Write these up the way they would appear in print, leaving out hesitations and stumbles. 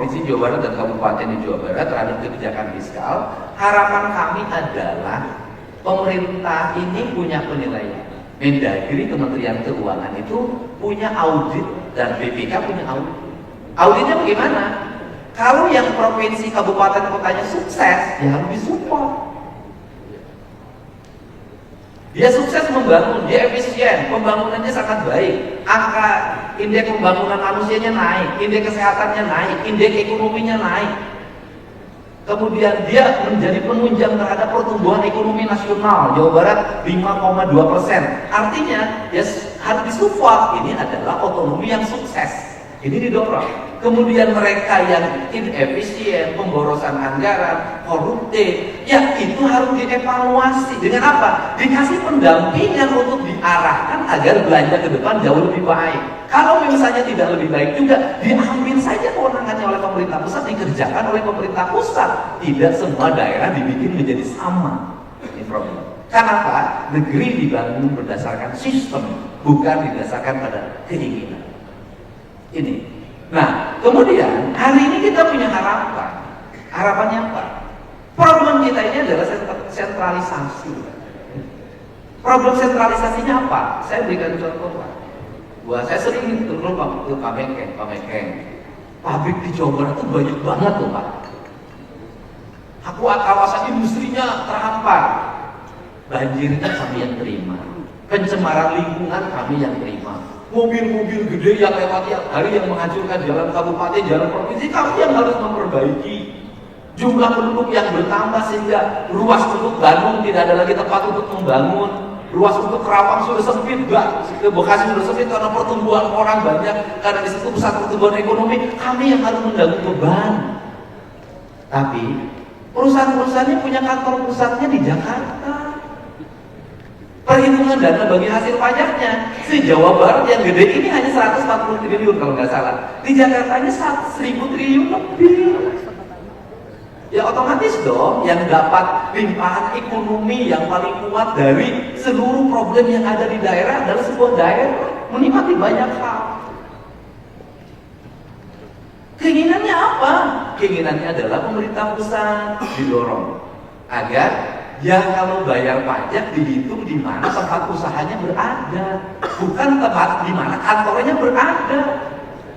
Provinsi Jawa Barat dan Kabupaten di Jawa Barat terhadap kebijakan fiskal, harapan kami adalah pemerintah ini punya penilaian. Mendagri, Kementerian Keuangan itu punya audit dan BPK punya audit. Auditnya bagaimana? Kalau yang provinsi, kabupaten, kotanya sukses, ya harus disupport. Dia sukses membangun, dia efisien, pembangunannya sangat baik, angka indeks pembangunan manusianya naik, indeks kesehatannya naik, indeks ekonominya naik. Kemudian dia menjadi penunjang terhadap pertumbuhan ekonomi nasional. Jawa Barat 5,2%. Artinya ya harus disupport. Ini adalah otonomi yang sukses. Ini didorong. Kemudian mereka yang inefisien, pemborosan anggaran, koruptif, ya itu harus dievaluasi. Dengan apa? Dikasih pendampingan untuk diarahkan agar belanja ke depan jauh lebih baik. Kalau misalnya tidak lebih baik juga, diambil saja kewenangannya oleh pemerintah pusat, dikerjakan oleh pemerintah pusat. Tidak semua daerah dibikin menjadi sama. Ini problem. Kenapa? Negeri dibangun berdasarkan sistem, bukan didasarkan pada keinginan. Ini. Nah, kemudian hari ini kita punya harapan. Harapannya apa? Problem kita ini adalah sentralisasi. Problem sentralisasinya apa? Saya berikan contoh, Pak. Saya sering turun ke Pamengkeng. Pabrik di Jawa Barat itu banyak banget tuh, Pak. Kawasan industrinya terhampar. Banjirnya kami yang terima. Pencemaran lingkungan kami yang terima. Mobil-mobil gede yang lewat tiap hari yang menghancurkan jalan kabupaten, jalan provinsi, kami yang harus memperbaiki. Jumlah penduduk yang bertambah sehingga ruas untuk Bandung tidak ada lagi tempat untuk membangun. Ruas untuk Kerawang sudah sempit, Bekasi sudah sempit karena pertumbuhan orang banyak, karena di situ pusat pertumbuhan ekonomi. Kami yang harus menanggung beban. Tapi perusahaan-perusahaannya punya kantor pusatnya di Jakarta. Perhitungan dana bagi hasil pajaknya se-Jawa Barat yang gede ini hanya 140 triliun kalau nggak salah. Di Jakartanya 1.000 triliun lebih. Ya otomatis dong yang dapat limpahan ekonomi yang paling kuat dari seluruh problem yang ada di daerah adalah sebuah daerah menikmati banyak hal. Keinginannya apa? Keinginannya adalah pemerintah pusat didorong agar ya kalau bayar pajak dihitung di mana tempat usahanya berada, bukan tempat di mana kantornya berada.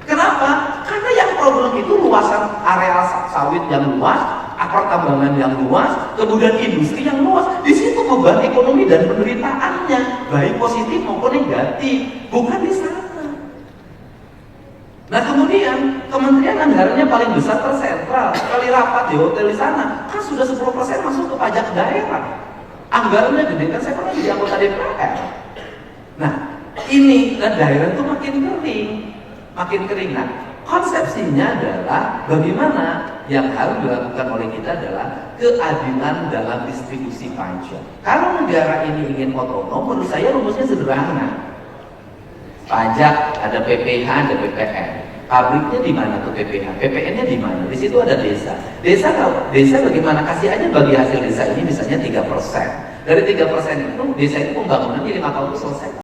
Kenapa? Karena yang problem itu luasan areal sawit yang luas, pertambangan yang luas, kemudian industri yang luas. Di situ beban ekonomi dan penderitaannya, baik positif maupun negatif, bukan di sana. Nah kemudian kementerian anggarannya paling besar tersentral. Sekali rapat di hotel di sana kan sudah 10% masuk ke pajak daerah. Anggarannya gede kan, saya pernah jadi anggota DPR. Nah ini daerah itu makin kering. Nah konsepsinya adalah bagaimana yang harus dilakukan oleh kita adalah keadilan dalam distribusi pajak. Kalau negara ini ingin otonom, menurut saya rumusnya sederhana. Pajak ada PPH, ada PPN. Pabriknya di mana tuh PPH? PPN-nya di mana? Di situ ada desa. Desa bagaimana? Kasih aja bagi hasil desa ini misalnya 3%. Dari 3% itu desa itu pembangunannya 5 tahun itu selesai.